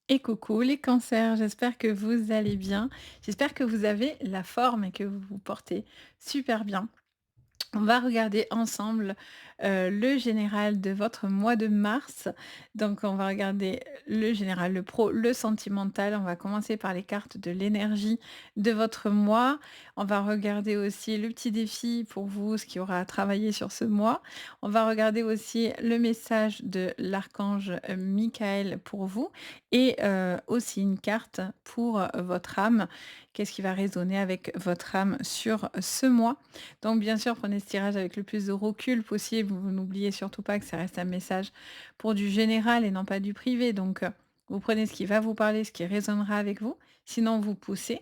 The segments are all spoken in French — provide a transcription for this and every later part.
Et coucou les cancers, j'espère que vous allez bien. J'espère que vous avez la forme et que vous vous portez super bien. On va regarder ensemble, le général de votre mois de mars. Donc on va regarder le général, le pro, le sentimental. On va commencer par les cartes de l'énergie de votre mois. On va regarder aussi le petit défi pour vous, ce qu'il y aura à travailler sur ce mois. On va regarder aussi le message de l'archange, Michael pour vous et aussi une carte pour, votre âme. Qu'est-ce qui va résonner avec votre âme sur ce mois? Donc bien sûr, prenez ce tirage avec le plus de recul possible. Vous n'oubliez surtout pas que ça reste un message pour du général et non pas du privé. Donc vous prenez ce qui va vous parler, ce qui résonnera avec vous. Sinon, vous poussez.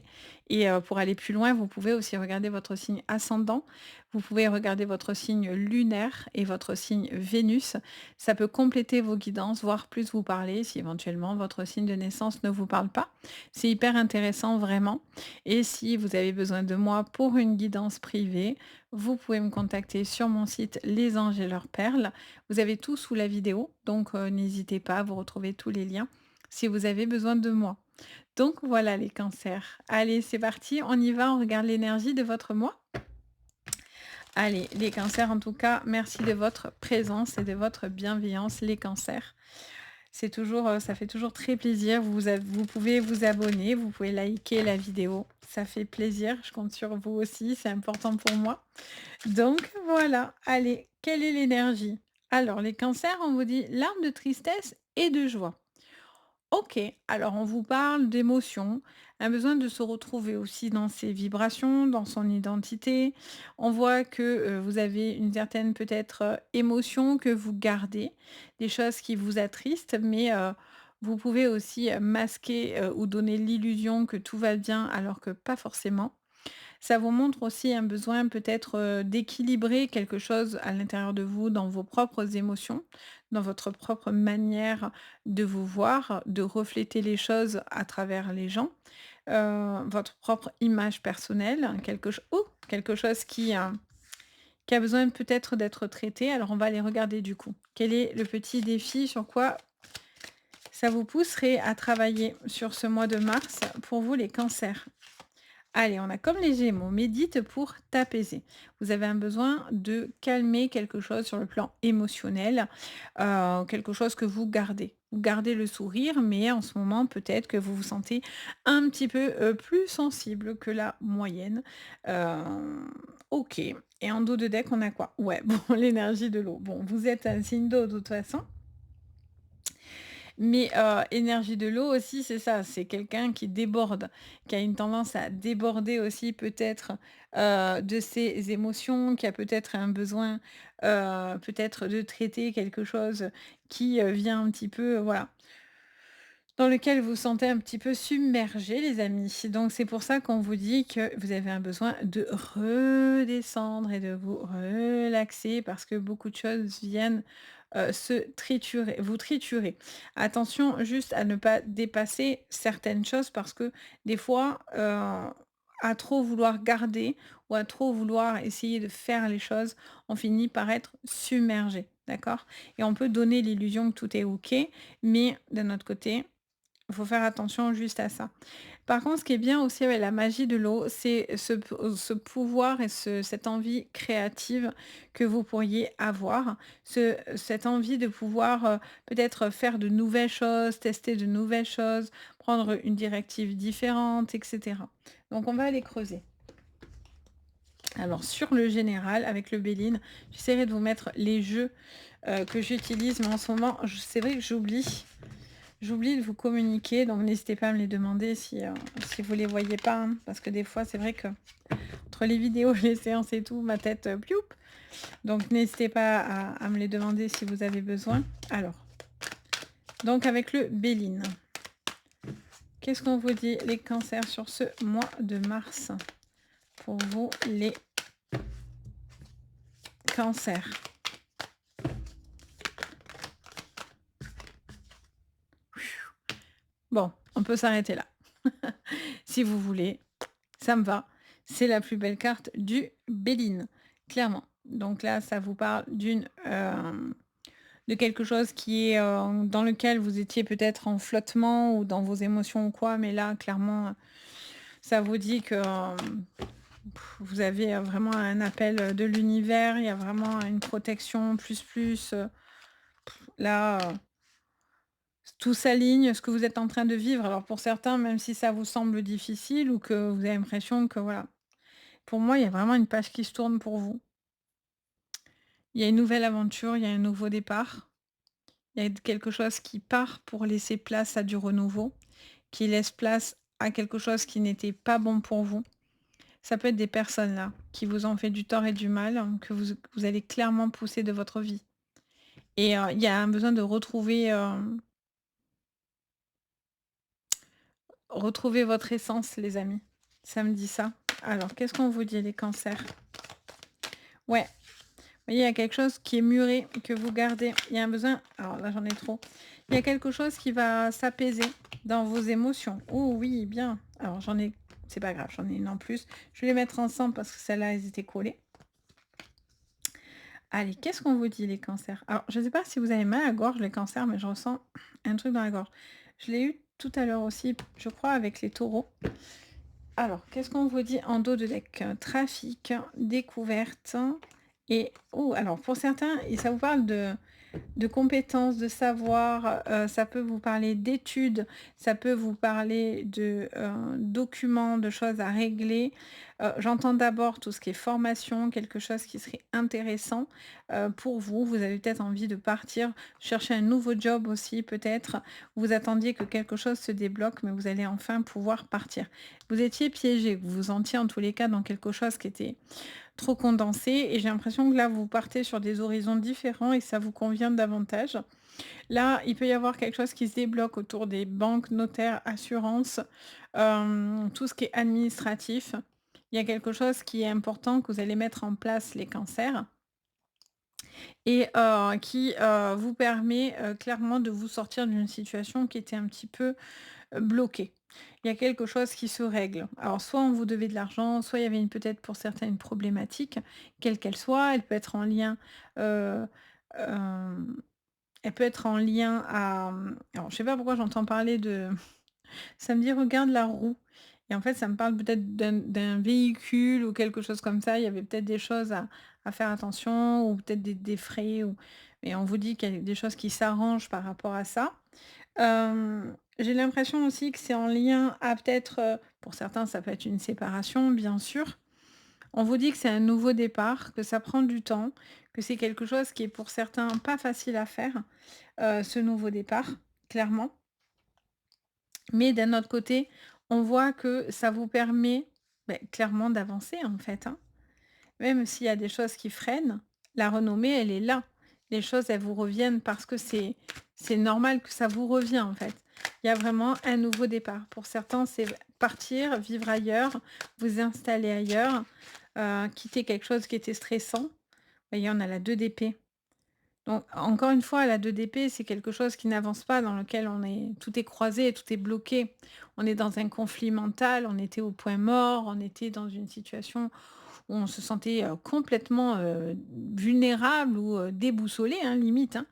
Et pour aller plus loin, vous pouvez aussi regarder votre signe ascendant. Vous pouvez regarder votre signe lunaire et votre signe Vénus. Ça peut compléter vos guidances, voire plus vous parler si éventuellement votre signe de naissance ne vous parle pas. C'est hyper intéressant vraiment. Et si vous avez besoin de moi pour une guidance privée, vous pouvez me contacter sur mon site Les Anges et leurs perles. Vous avez tout sous la vidéo, donc n'hésitez pas, vous retrouvez tous les liens si vous avez besoin de moi. Donc voilà les cancers. Allez, c'est parti, on y va, on regarde l'énergie de votre mois. Allez, les cancers en tout cas, merci de votre présence et de votre bienveillance, les cancers. C'est toujours, ça fait toujours très plaisir. Vous pouvez vous abonner, vous pouvez liker la vidéo. Ça fait plaisir, je compte sur vous aussi, c'est important pour moi. Donc voilà, allez, quelle est l'énergie? Alors les cancers, on vous dit larmes de tristesse et de joie. OK, alors on vous parle d'émotions, un besoin de se retrouver aussi dans ses vibrations, dans son identité. On voit que, vous avez une certaine peut-être, émotion que vous gardez, des choses qui vous attristent, mais, vous pouvez aussi, masquer, ou donner l'illusion que tout va bien alors que pas forcément. Ça vous montre aussi un besoin peut-être, d'équilibrer quelque chose à l'intérieur de vous, dans vos propres émotions, dans votre propre manière de vous voir, de refléter les choses à travers les gens, votre propre image personnelle, quelque chose qui a besoin peut-être d'être traité. Alors on va aller regarder du coup. Quel est le petit défi? Sur quoi ça vous pousserait à travailler sur ce mois de mars pour vous les cancers? Allez, on a comme les Gémeaux, médite pour t'apaiser. Vous avez un besoin de calmer quelque chose sur le plan émotionnel, quelque chose que vous gardez. Vous gardez le sourire, mais en ce moment, peut-être que vous vous sentez un petit peu plus sensible que la moyenne. Ok. Et en dos de deck, on a quoi? Ouais, bon, l'énergie de l'eau. Bon, vous êtes un signe d'eau de toute façon. Mais énergie de l'eau aussi, c'est ça, c'est quelqu'un qui déborde, qui a une tendance à déborder aussi peut-être, de ses émotions, qui a peut-être un besoin, peut-être de traiter quelque chose qui, vient un petit peu, voilà, dans lequel vous vous sentez un petit peu submergé, les amis. Donc c'est pour ça qu'on vous dit que vous avez un besoin de redescendre et de vous relaxer parce que beaucoup de choses viennent, se triturer vous triturer. Attention juste à ne pas dépasser certaines choses parce que des fois, à trop vouloir garder ou à trop vouloir essayer de faire les choses, on finit par être submergé, d'accord? Et on peut donner l'illusion que tout est OK, mais d'un autre côté, il faut faire attention juste à ça. Par contre, ce qui est bien aussi avec la magie de l'eau, c'est ce pouvoir et cette envie créative que vous pourriez avoir. Cette envie de pouvoir peut-être faire de nouvelles choses, tester de nouvelles choses, prendre une directive différente, etc. Donc on va aller creuser. Alors sur le général, avec le Béline, j'essaierai de vous mettre les jeux que j'utilise, mais en ce moment, c'est vrai que j'oublie. J'oublie de vous communiquer, donc n'hésitez pas à me les demander si vous les voyez pas, hein, parce que des fois, c'est vrai que entre les vidéos, les séances et tout, ma tête, ploup. Donc n'hésitez pas à me les demander si vous avez besoin. Alors, donc avec le Béline, qu'est-ce qu'on vous dit les cancers sur ce mois de mars? Pour vous, les cancers. Bon, on peut s'arrêter là. Si vous voulez, ça me va. C'est la plus belle carte du Béline, clairement. Donc là, ça vous parle de quelque chose qui est, dans lequel vous étiez peut-être en flottement ou dans vos émotions ou quoi, mais là clairement, ça vous dit que, vous avez, vraiment un appel, de l'univers, il y a vraiment une protection plus plus, là, tout s'aligne, ce que vous êtes en train de vivre. Alors pour certains, même si ça vous semble difficile ou que vous avez l'impression que voilà, pour moi, il y a vraiment une page qui se tourne pour vous. Il y a une nouvelle aventure, il y a un nouveau départ. Il y a quelque chose qui part pour laisser place à du renouveau, qui laisse place à quelque chose qui n'était pas bon pour vous. Ça peut être des personnes là, qui vous ont fait du tort et du mal, hein, que vous allez clairement pousser de votre vie. Et il y a un besoin de retrouver votre essence, les amis. Ça me dit ça. Alors, qu'est-ce qu'on vous dit, les cancers? Ouais, vous voyez, il y a quelque chose qui est muré, que vous gardez. Il y a un besoin. Alors là, j'en ai trop. Il y a quelque chose qui va s'apaiser dans vos émotions. Oh oui, bien. Alors j'en ai. C'est pas grave, j'en ai une en plus. Je vais les mettre ensemble parce que celles-là, elles étaient collées. Allez, qu'est-ce qu'on vous dit, les cancers? Alors, je ne sais pas si vous avez mal à la gorge, les cancers, mais je ressens un truc dans la gorge. Je l'ai eu tout à l'heure aussi, je crois, avec les taureaux. Alors, qu'est-ce qu'on vous dit en dos de deck? Trafic, découverte et oh, alors pour certains, et ça vous parle de compétences, de savoir, ça peut vous parler d'études, ça peut vous parler de, documents, de choses à régler. J'entends d'abord tout ce qui est formation, quelque chose qui serait intéressant, pour vous. Vous avez peut-être envie de partir, chercher un nouveau job aussi peut-être. Vous attendiez que quelque chose se débloque, mais vous allez enfin pouvoir partir. Vous étiez piégé, vous vous sentiez en tous les cas dans quelque chose qui était trop condensé et j'ai l'impression que là, vous partez sur des horizons différents et ça vous convient davantage. Là, il peut y avoir quelque chose qui se débloque autour des banques, notaires, assurances, tout ce qui est administratif. Il y a quelque chose qui est important que vous allez mettre en place, les cancers, et qui, vous permet, clairement de vous sortir d'une situation qui était un petit peu bloqué. Il y a quelque chose qui se règle. Alors soit on vous devait de l'argent, soit il y avait peut-être pour certains une problématique, quelle qu'elle soit. Elle peut être en lien, heu, hem, elle peut être en lien à, alors je sais pas pourquoi j'entends parler de ça me dit: «Regarde la roue» et en fait ça me parle peut-être d'un véhicule ou quelque chose comme ça. Il y avait peut-être des choses à faire attention ou peut-être des frais ou mais on vous dit qu'il y a des choses qui s'arrangent par rapport à ça. J'ai l'impression aussi que c'est en lien à peut-être, pour certains, ça peut être une séparation, bien sûr. On vous dit que c'est un nouveau départ, que ça prend du temps, que c'est quelque chose qui est pour certains pas facile à faire, ce nouveau départ, clairement. Mais d'un autre côté, on voit que ça vous permet, beh, clairement d'avancer, en fait, hein. Même s'il y a des choses qui freinent, la renommée, elle est là. Les choses, elles vous reviennent parce que c'est normal que ça vous revient, en fait. Il y a vraiment un nouveau départ. Pour certains, c'est partir, vivre ailleurs, vous installer ailleurs, quitter quelque chose qui était stressant. Vous voyez, on a la 2 d'épée. Donc encore une fois, la 2 d'épée, c'est quelque chose qui n'avance pas, dans lequel on est tout est croisé, tout est bloqué. On est dans un conflit mental, on était au point mort, on était dans une situation où on se sentait, complètement, vulnérable ou, déboussolé, hein, limite, hein,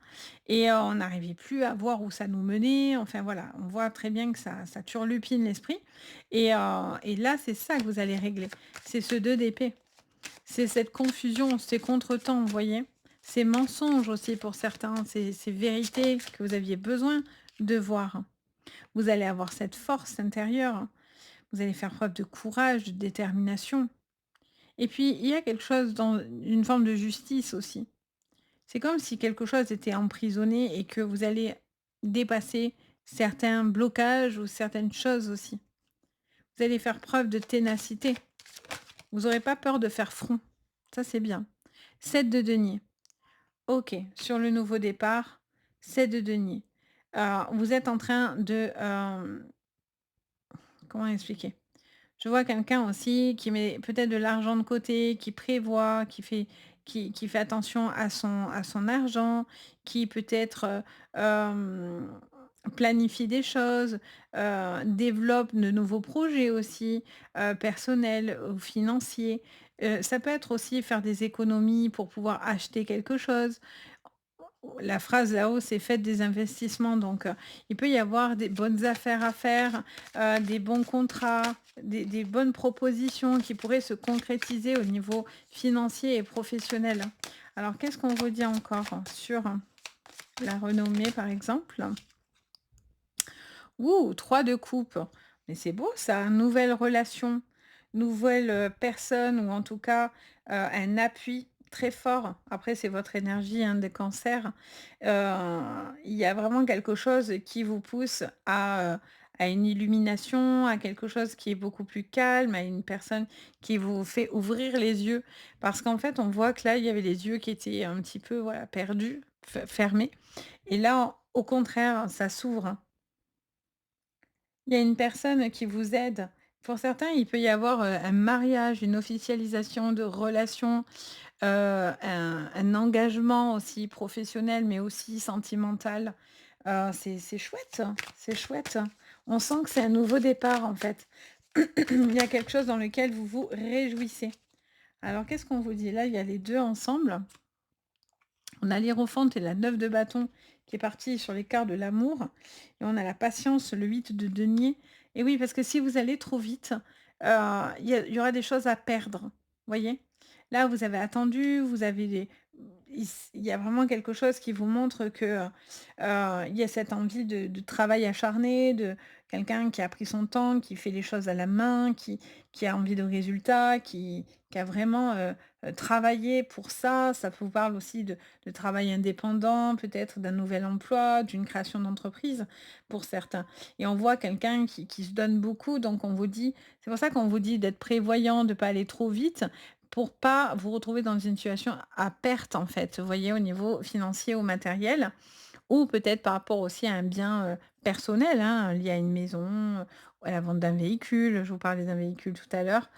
et on n'arrivait plus à voir où ça nous menait. Enfin voilà, on voit très bien que ça turlupine l'esprit et là, c'est ça que vous allez régler. C'est ce 2 d'épée. C'est cette confusion, ces contretemps, vous voyez? Ces mensonges aussi pour certains, ces vérités que vous aviez besoin de voir. Vous allez avoir cette force intérieure, vous allez faire preuve de courage, de détermination. Et puis, il y a quelque chose dans une forme de justice aussi. C'est comme si quelque chose était emprisonné et que vous allez dépasser certains blocages ou certaines choses aussi. Vous allez faire preuve de ténacité. Vous n'aurez pas peur de faire front. Ça, c'est bien. 7 de denier. OK, sur le nouveau départ, 7 de denier. Vous êtes en train de, comment expliquer? Je vois quelqu'un aussi qui met peut-être de l'argent de côté, qui prévoit, qui fait attention à son argent, qui peut-être, planifie des choses, développe de nouveaux projets aussi, personnels ou financiers. Ça peut être aussi faire des économies pour pouvoir acheter quelque chose. la phrase là-haut, c'est: «Faites des investissements», donc il peut y avoir des bonnes affaires à faire, des bons contrats, des bonnes propositions qui pourraient se concrétiser au niveau financier et professionnel. Alors qu'est-ce qu'on vous dit encore sur la renommée, par exemple? Ouh, 3 de coupe. Mais c'est beau ça, nouvelle relation, nouvelle, personne ou en tout cas, un appui très fort. Après c'est votre énergie, hein, des cancers. Il y a vraiment quelque chose qui vous pousse à une illumination, à quelque chose qui est beaucoup plus calme, à une personne qui vous fait ouvrir les yeux. Parce qu'en fait, on voit que là, il y avait les yeux qui étaient un petit peu, voilà, perdus, fermés et là, au contraire, ça s'ouvre. Il y a une personne qui vous aide. Pour certains, il peut y avoir, un mariage, une officialisation de relation, un engagement aussi professionnel, mais aussi sentimental. C'est chouette, c'est chouette. On sent que c'est un nouveau départ, en fait. Il y a quelque chose dans lequel vous vous réjouissez. Alors qu'est-ce qu'on vous dit? Là, il y a les 2 ensemble. On a l'hiérophante et la 9 de bâton qui est partie sur l'écart de l'amour et on a la patience, le 8 de denier et oui, parce que si vous allez trop vite, il y aura des choses à perdre, voyez? Là, vous avez attendu, vous avez des il y a vraiment quelque chose qui vous montre que, il y a cette envie de travail acharné, de quelqu'un qui a pris son temps, qui fait les choses à la main, qui a envie de résultats, qui a vraiment, travaillé pour ça. Ça vous parle aussi de travail indépendant, peut-être d'un nouvel emploi, d'une création d'entreprise pour certains. Et on voit quelqu'un qui se donne beaucoup, donc on vous dit c'est pour ça qu'on vous dit d'être prévoyant, de ne pas aller trop vite, pour pas vous retrouver dans une situation à perte en fait, vous voyez? Au niveau financier ou matériel. Ou peut-être par rapport aussi à un bien, personnel, hein, lié à une maison, ou à la vente d'un véhicule. Je vous parlais d'un véhicule tout à l'heure.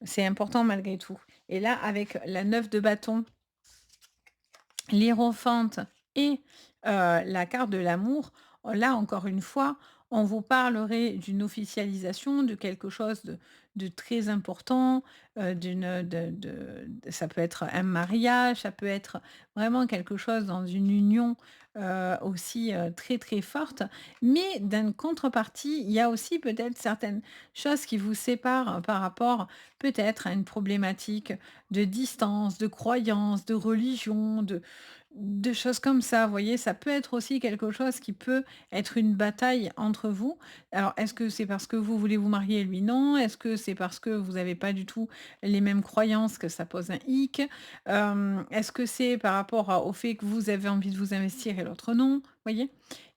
C'est important malgré tout. Et là, avec la 9 de bâton, l'hiérophante et la carte de l'amour, là, encore une fois, on vous parlerait d'une officialisation, de quelque chose de très important, ça peut être un mariage, ça peut être vraiment quelque chose dans une union, aussi, très, très forte. Mais d'une contrepartie, il y a aussi peut-être certaines choses qui vous séparent par rapport peut-être à une problématique de distance, de croyance, de religion, de choses comme ça, vous voyez? Ça peut être aussi quelque chose qui peut être une bataille entre vous. Alors, est-ce que c'est parce que vous voulez vous marier et lui non? Est-ce que c'est parce que vous n'avez pas du tout les mêmes croyances que ça pose un hic? Est-ce que c'est par rapport au fait que vous avez envie de vous investir et l'autre non? Vous voyez?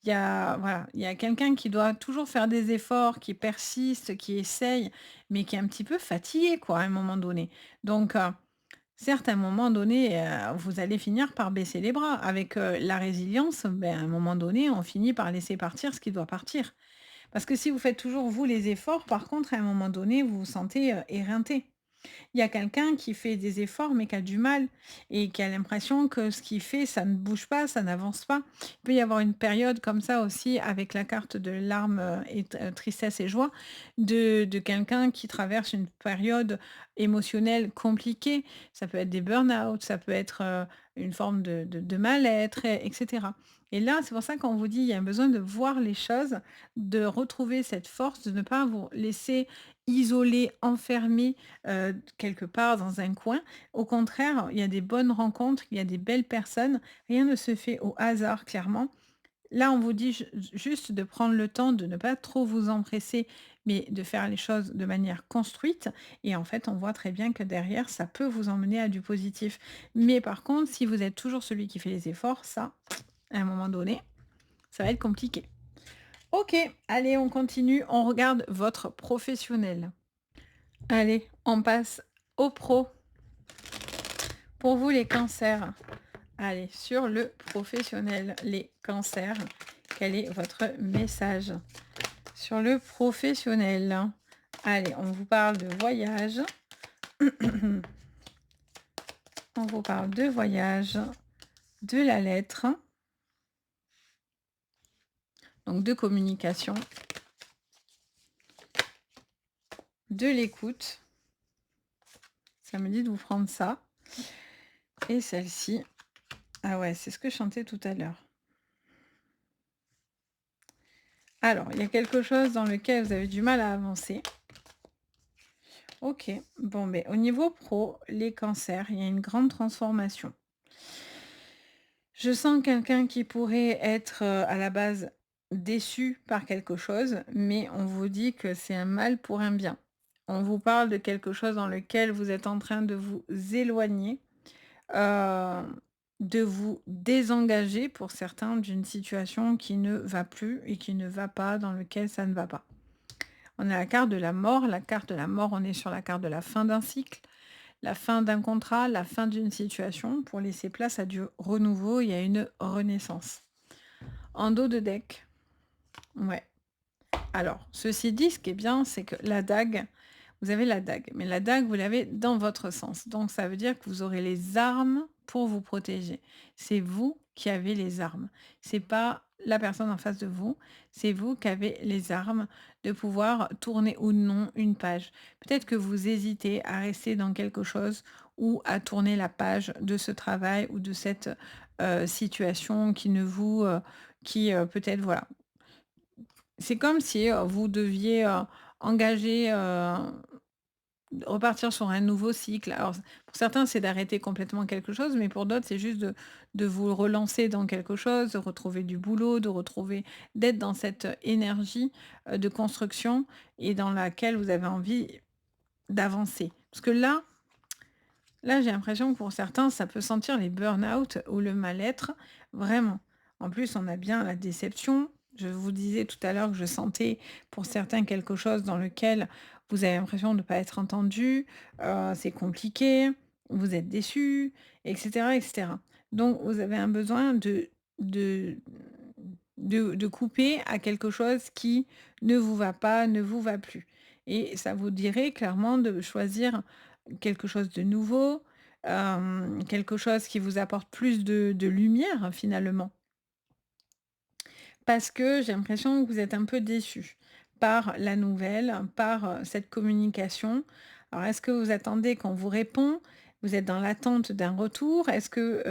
Voilà, il y a quelqu'un qui doit toujours faire des efforts, qui persiste, qui essaye, mais qui est un petit peu fatigué quoi, à un moment donné. Donc, certes, à un moment donné, vous allez finir par baisser les bras. Avec, la résilience, ben, à un moment donné, on finit par laisser partir ce qui doit partir. Parce que si vous faites toujours vous les efforts, par contre, à un moment donné, vous vous sentez, éreinté. Il y a quelqu'un qui fait des efforts, mais qui a du mal et qui a l'impression que ce qu'il fait, ça ne bouge pas, ça n'avance pas. Il peut y avoir une période comme ça aussi avec la carte de larmes, et tristesse et joie de quelqu'un qui traverse une période émotionnelle compliquée. Ça peut être des burn-out, ça peut être, une forme de mal-être et et là, c'est pour ça qu'on vous dit, il y a besoin de voir les choses, de retrouver cette force, de ne pas vous laisser isoler, enfermer, quelque part dans un coin. Au contraire, il y a des bonnes rencontres, il y a des belles personnes. Rien ne se fait au hasard, clairement. Là, on vous dit juste de prendre le temps, de ne pas trop vous empresser, mais de faire les choses de manière construite. Et en fait, on voit très bien que derrière, ça peut vous emmener à du positif. Mais par contre, si vous êtes toujours celui qui fait les efforts, ça, à un moment donné, ça va être compliqué. Ok, allez, on continue. On regarde votre professionnel. Allez, on passe au pro. Pour vous, les cancers. Allez, sur le professionnel, les cancers, quel est votre message? Sur le professionnel, allez, on vous parle de voyage. On vous parle de voyage, de la lettre, donc de communication, de l'écoute. Ça me dit de vous prendre ça. Et celle-ci. Ah ouais, c'est ce que je chantais tout à l'heure. Alors, il y a quelque chose dans lequel vous avez du mal à avancer. OK. Bon, mais au niveau pro, les cancers, il y a une grande transformation. Je sens quelqu'un qui pourrait être, à la base déçu par quelque chose, mais on vous dit que c'est un mal pour un bien. On vous parle de quelque chose dans lequel vous êtes en train de vous éloigner, heu, de vous désengager pour certains d'une situation qui ne va plus et qui ne va pas, dans lequel ça ne va pas. On a la carte de la mort. La carte de la mort, on est sur la carte de la fin d'un cycle, la fin d'un contrat, la fin d'une situation pour laisser place à du renouveau et à une renaissance. En dos de deck, ouais. Alors, ceci dit, ce qui est bien, c'est que la dague, vous avez la dague, mais la dague, vous l'avez dans votre sens. Donc, ça veut dire que vous aurez les armes pour vous protéger. C'est vous qui avez les armes. C'est pas la personne en face de vous, c'est vous qui avez les armes de pouvoir tourner ou non une page. Peut-être que vous hésitez à rester dans quelque chose ou à tourner la page de ce travail ou de cette situation qui ne vous, qui peut-être voilà, c'est comme si, vous deviez, engager, repartir sur un nouveau cycle. Alors pour certains, c'est d'arrêter complètement quelque chose, mais pour d'autres, c'est juste de vous relancer dans quelque chose, de retrouver du boulot, de retrouver d'être dans cette énergie, de construction et dans laquelle vous avez envie d'avancer. Parce que là, j'ai l'impression que pour certains, ça peut sentir les burn-out ou le mal-être, vraiment. En plus, on a bien la déception. Je vous disais tout à l'heure que je sentais pour certains quelque chose dans lequel vous avez l'impression de ne pas être entendu, c'est compliqué, vous êtes déçu, etc., etc. Donc, vous avez un besoin de, de couper à quelque chose qui ne vous va pas, ne vous va plus. Et ça vous dirait clairement de choisir quelque chose de nouveau, quelque chose qui vous apporte plus de lumière finalement. Parce que j'ai l'impression que vous êtes un peu déçu par la nouvelle, par, cette communication. Alors est-ce que vous attendez qu'on vous répond? Vous êtes dans l'attente d'un retour? Est-ce que,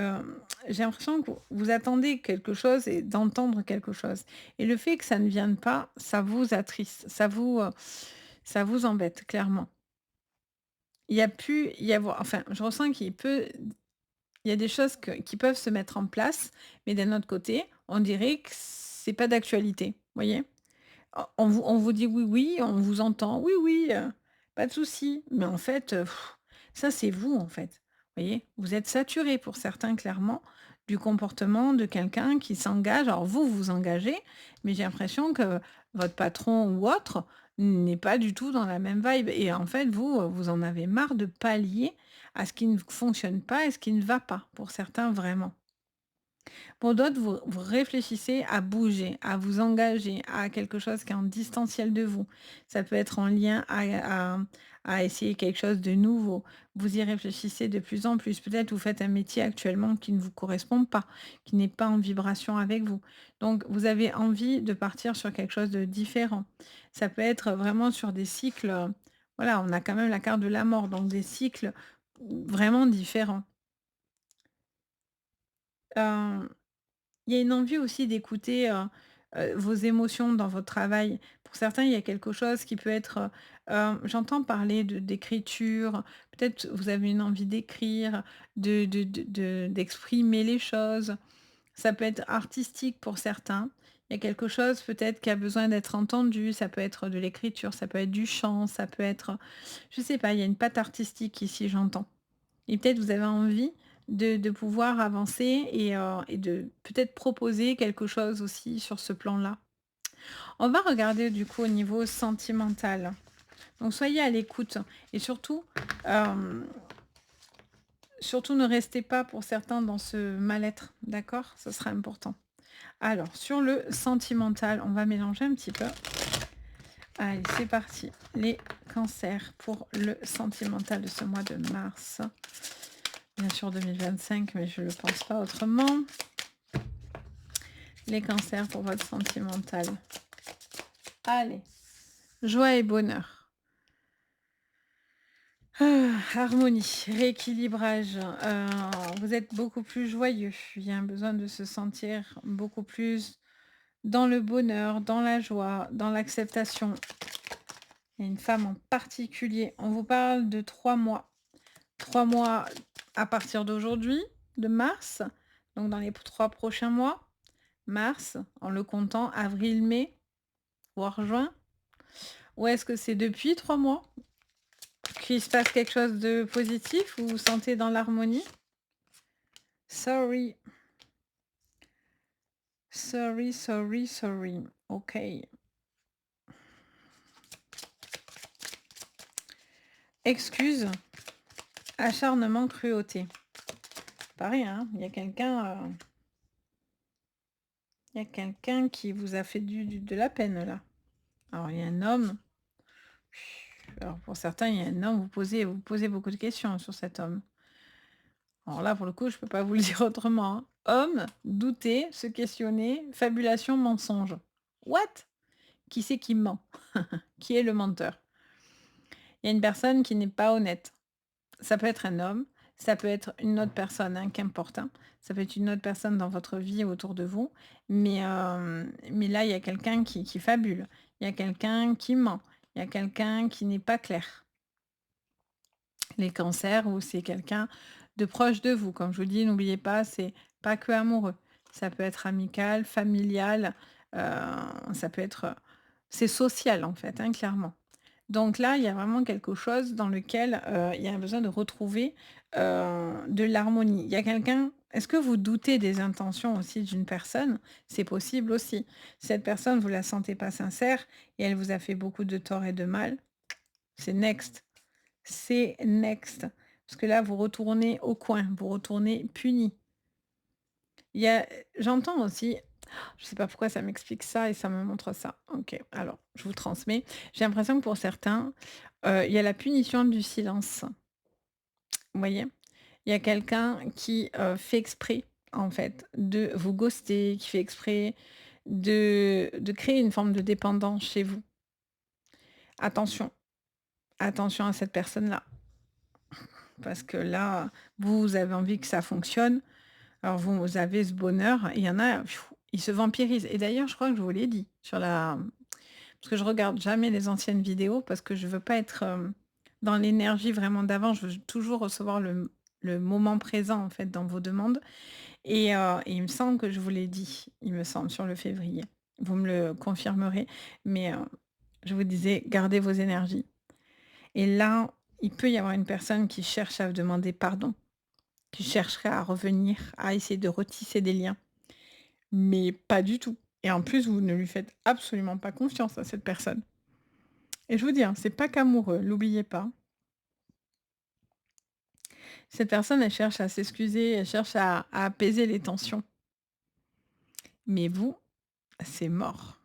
j'ai l'impression que vous attendez quelque chose et d'entendre quelque chose. Et le fait que ça ne vienne pas, ça vous attriste, ça vous embête clairement. Il y a pu y avoir enfin, je ressens il y a des choses qui peuvent se mettre en place, mais d'un autre côté, on dirait que c'est pas d'actualité, vous voyez? On vous dit: «Oui, oui, on vous entend. Oui, oui, pas de souci». Mais en fait, ça c'est vous, en fait. Vous voyez? Vous êtes saturé pour certains clairement du comportement de quelqu'un qui s'engage. Alors vous, vous engagez, mais j'ai l'impression que votre patron ou autre n'est pas du tout dans la même vibe et en fait vous, vous en avez marre de pallier à ce qui ne fonctionne pas et ce qui ne va pas, pour certains vraiment. Pour d'autres, vous réfléchissez à bouger, à vous engager à quelque chose qui est en distanciel de vous. Ça peut être en lien à essayer quelque chose de nouveau. Vous y réfléchissez de plus en plus. Peut-être vous faites un métier actuellement qui ne vous correspond pas, qui n'est pas en vibration avec vous. Donc vous avez envie de partir sur quelque chose de différent. Ça peut être vraiment sur des cycles, voilà, on a quand même la carte de la mort, donc des cycles vraiment différents. Heu Il y a une envie aussi d'écouter, vos émotions dans votre travail. Pour certains, il y a quelque chose qui peut être, j'entends parler d'écriture, peut-être vous avez une envie d'écrire, d'exprimer les choses. Ça peut être artistique pour certains. Il y a quelque chose peut-être qui a besoin d'être entendu, ça peut être de l'écriture, ça peut être du chant, ça peut être, je sais pas, il y a une patte artistique ici, j'entends. Et peut-être vous avez envie de pouvoir avancer et de peut-être proposer quelque chose aussi sur ce plan-là. On va regarder du coup au niveau sentimental. Donc soyez à l'écoute et surtout, hem, surtout ne restez pas pour certains dans ce mal-être, d'accord? Ce sera important. Alors sur le sentimental, on va mélanger un petit peu. Allez, c'est parti. Les cancers pour le sentimental de ce mois de mars. Bien sûr 2025, mais je ne le pense pas autrement. Les cancers pour votre sentimental. Allez, joie et bonheur. Harmonie, rééquilibrage, vous êtes beaucoup plus joyeux. Il y a un besoin de se sentir beaucoup plus dans le bonheur, dans la joie, dans l'acceptation. Il y a une femme en particulier, on vous parle de 3 mois. 3 mois à partir d'aujourd'hui, de mars, donc dans les 3 prochains mois. Mars, en le comptant avril, mai, voire juin. Ou est-ce que c'est depuis 3 mois qu'il se passe quelque chose de positif? Vous vous sentez dans l'harmonie? Sorry, sorry, sorry, sorry. OK. Excuse, acharnement, cruauté. Pareil, hein, il y a quelqu'un qui vous a fait de la peine là. Alors il y a un homme, alors pour certains, il y a un homme, vous posez beaucoup de questions sur cet homme. Alors là, pour le coup, je peux pas vous le dire autrement, hein. Homme, douter, se questionner, fabulation, mensonge. What? Qui c'est qui ment? Qui est le menteur? Il y a une personne qui n'est pas honnête. Ça peut être un homme, ça peut être une autre personne, hein, qu'importe, hein. Ça peut être une autre personne dans votre vie, autour de vous, mais là, il y a quelqu'un qui fabule. Il y a quelqu'un qui ment. Il y a quelqu'un qui n'est pas clair. Les cancers ou c'est quelqu'un de proche de vous. Comme je vous dis, n'oubliez pas, c'est pas que amoureux. Ça peut être amical, familial, heu, ça peut être, c'est social en fait, hein, clairement. Donc là, il y a vraiment quelque chose dans lequel, il y a un besoin de retrouver, de l'harmonie. Il y a quelqu'un, est-ce que vous doutez des intentions aussi d'une personne? C'est possible aussi. Cette personne, vous la sentez pas sincère et elle vous a fait beaucoup de tort et de mal, c'est next. C'est next. Parce que là, vous retournez au coin, vous retournez puni. Il y a J'entends aussi, je sais pas pourquoi ça m'explique ça et ça me montre ça. OK, alors je vous transmets. J'ai l'impression que pour certains, il y a la punition du silence. Vous voyez? Il y a quelqu'un qui, fait exprès, en fait, de vous ghoster, qui fait exprès de créer une forme de dépendance chez vous. Attention, attention à cette personne-là. Parce que là, vous avez envie que ça fonctionne. Alors vous avez ce bonheur, il y en a, ils se vampirisent et d'ailleurs, je crois que je vous l'ai dit sur la parce que je regarde jamais les anciennes vidéos parce que je veux pas être, dans l'énergie vraiment d'avant. Je veux toujours recevoir le moment présent, en fait, dans vos demandes et il me semble que je vous l'ai dit, il me semble, sur le février. Vous me le confirmerez, mais je vous disais: «Gardez vos énergies» et là, il peut y avoir une personne qui cherche à vous demander pardon. Qui chercherait à revenir, à essayer de retisser des liens, mais pas du tout et en plus, vous ne lui faites absolument pas confiance à cette personne et je vous dis, hein, c'est pas qu'amoureux, l'oubliez pas. Cette personne, elle cherche à s'excuser, elle cherche à apaiser les tensions, mais vous, c'est mort.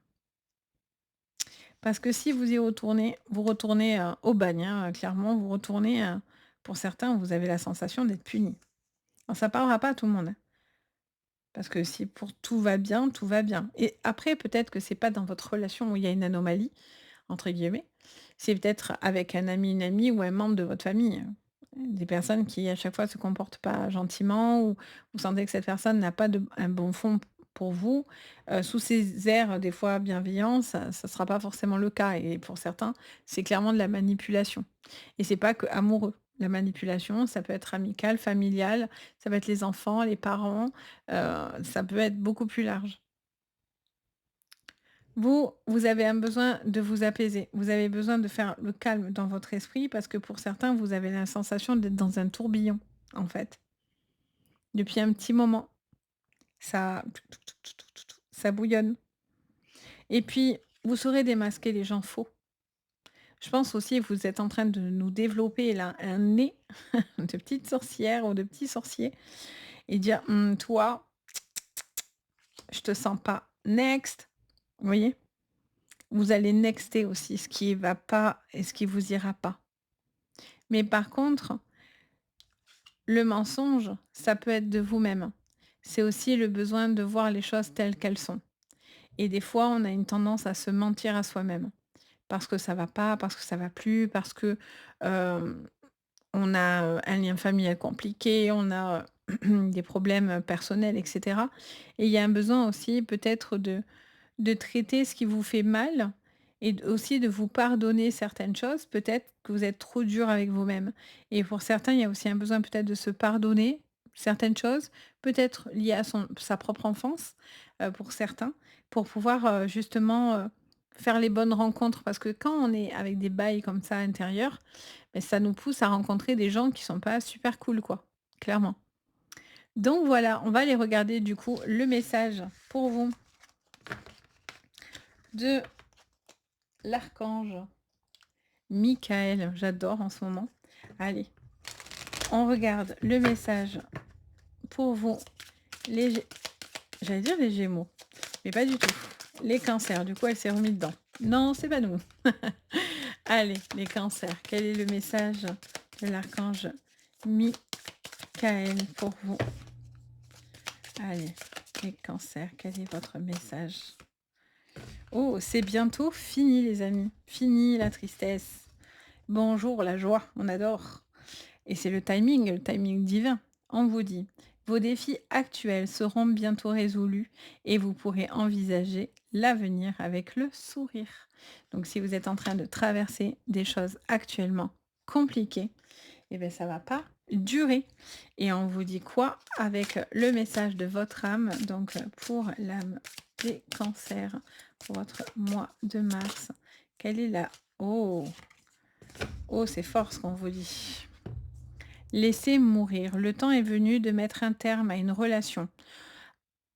Parce que si vous y retournez, vous retournez, au bagne, hein, clairement, vous retournez, pour certains, vous avez la sensation d'être puni. Alors ça parlera pas à tout le monde, hein. Parce que si pour tout va bien, tout va bien. Et après, peut-être que c'est pas dans votre relation où il y a une «anomalie», entre guillemets, c'est peut-être avec un ami, une amie ou un membre de votre famille. Des personnes qui, à chaque fois, se comportent pas gentiment ou vous sentez que cette personne n'a pas un bon fond pour vous. Sous ses airs, des fois bienveillants, ça ne sera pas forcément le cas et pour certains, c'est clairement de la manipulation et c'est pas que amoureux. La manipulation, ça peut être amical, familial, ça peut être les enfants, les parents, ça peut être beaucoup plus large. Vous avez un besoin de vous apaiser. Vous avez besoin de faire le calme dans votre esprit parce que pour certains, vous avez la sensation d'être dans un tourbillon, en fait. Depuis un petit moment, ça ça bouillonne et puis vous saurez démasquer les gens faux. Je pense aussi que vous êtes en train de nous développer là un nez de petite sorcière ou de petit sorcier et dire: Toi, je te sens pas, next». Vous voyez? Vous allez nexter aussi ce qui va pas et ce qui vous ira pas. Mais par contre, le mensonge, ça peut être de vous-même. C'est aussi le besoin de voir les choses telles qu'elles sont. Et des fois, on a une tendance à se mentir à soi-même. Parce que ça va pas, parce que ça va plus, parce que, on a, un lien familial compliqué, on a, des problèmes, personnels et cetera et il y a un besoin aussi peut-être de traiter ce qui vous fait mal et aussi de vous pardonner certaines choses. Peut-être que vous êtes trop dur avec vous-même et pour certains, il y a aussi un besoin peut-être de se pardonner certaines choses, peut-être liées à sa propre enfance, pour certains, pour pouvoir, justement, faire les bonnes rencontres. Parce que quand on est avec des bails comme ça intérieurs, beh, ça nous pousse à rencontrer des gens qui sont pas super cool, quoi, clairement. Donc voilà, on va aller regarder du coup le message pour vous de l'archange Michael. J'adore en ce moment. Allez, on regarde le message pour vous, les j'allais dire les Gémeaux, mais pas du tout. Les Cancers, du coup, elle s'est remise dedans. Non, c'est pas nous. Allez, les Cancers, quel est le message de l'archange Michael pour vous? Allez, les Cancers, quel est votre message? Oh, c'est bientôt fini, les amis. Fini la tristesse. Bonjour la joie, on adore. Et c'est le timing divin. On vous dit, vos défis actuels seront bientôt résolus et vous pourrez envisager l'avenir avec le sourire. Donc si vous êtes en train de traverser des choses actuellement compliquées, eh bien ça va pas durer. Et on vous dit quoi avec le message de votre âme, donc pour l'âme des cancers, pour votre mois de mars. Quelle est la... Oh, oh, c'est fort ce qu'on vous dit. Laissez mourir. Le temps est venu de mettre un terme à une relation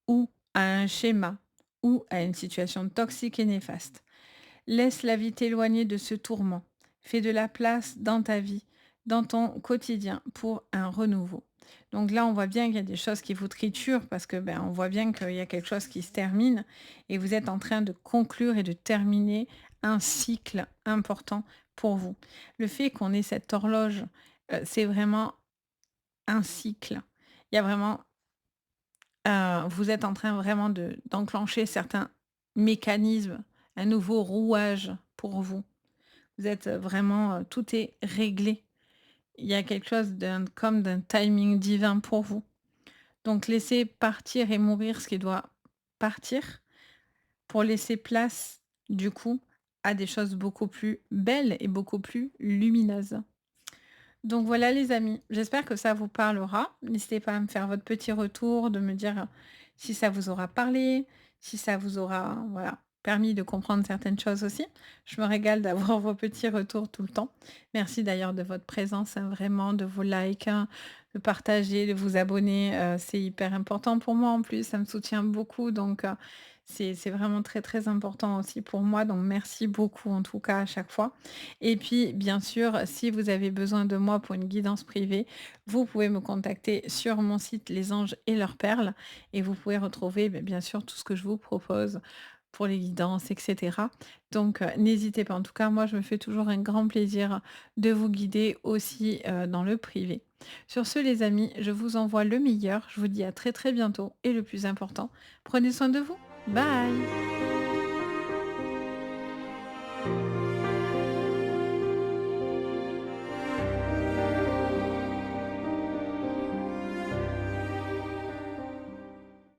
ou à un schéma ou à une situation toxique et néfaste. Laisse la vie t'éloigner de ce tourment. Fais de la place dans ta vie, dans ton quotidien pour un renouveau. Donc là, on voit bien qu'il y a des choses qui vous triturent parce que ben, on voit bien qu'il y a quelque chose qui se termine et vous êtes en train de conclure et de terminer un cycle important pour vous. Le fait qu'on ait cette horloge, c'est vraiment un cycle. Il y a vraiment, vous êtes en train vraiment d'enclencher certains mécanismes, un nouveau rouage pour vous. Vous êtes, vraiment, tout est réglé. Il y a quelque chose d'un timing divin pour vous. Donc laissez partir et mourir ce qui doit partir pour laisser place, du coup, à des choses beaucoup plus belles et beaucoup plus lumineuses. Donc voilà les amis, j'espère que ça vous parlera. N'hésitez pas à me faire votre petit retour, de me dire si ça vous aura parlé, si ça vous aura, voilà, permis de comprendre certaines choses aussi. Je me régale d'avoir vos petits retours tout le temps. Merci d'ailleurs de votre présence, hein, vraiment, de vos likes, hein, de partager, de vous abonner. C'est hyper important pour moi en plus, ça me soutient beaucoup. Donc c'est vraiment très très important aussi pour moi. Donc merci beaucoup en tout cas à chaque fois. Et puis, bien sûr, si vous avez besoin de moi pour une guidance privée, vous pouvez me contacter sur mon site Les Anges et leurs perles et vous pouvez retrouver, beh, bien sûr, tout ce que je vous propose pour les guidances, et cetera. Donc, n'hésitez pas. En tout cas, moi, je me fais toujours un grand plaisir de vous guider aussi, dans le privé. Sur ce, les amis, je vous envoie le meilleur. Je vous dis à très, très bientôt et le plus important, prenez soin de vous. Bye.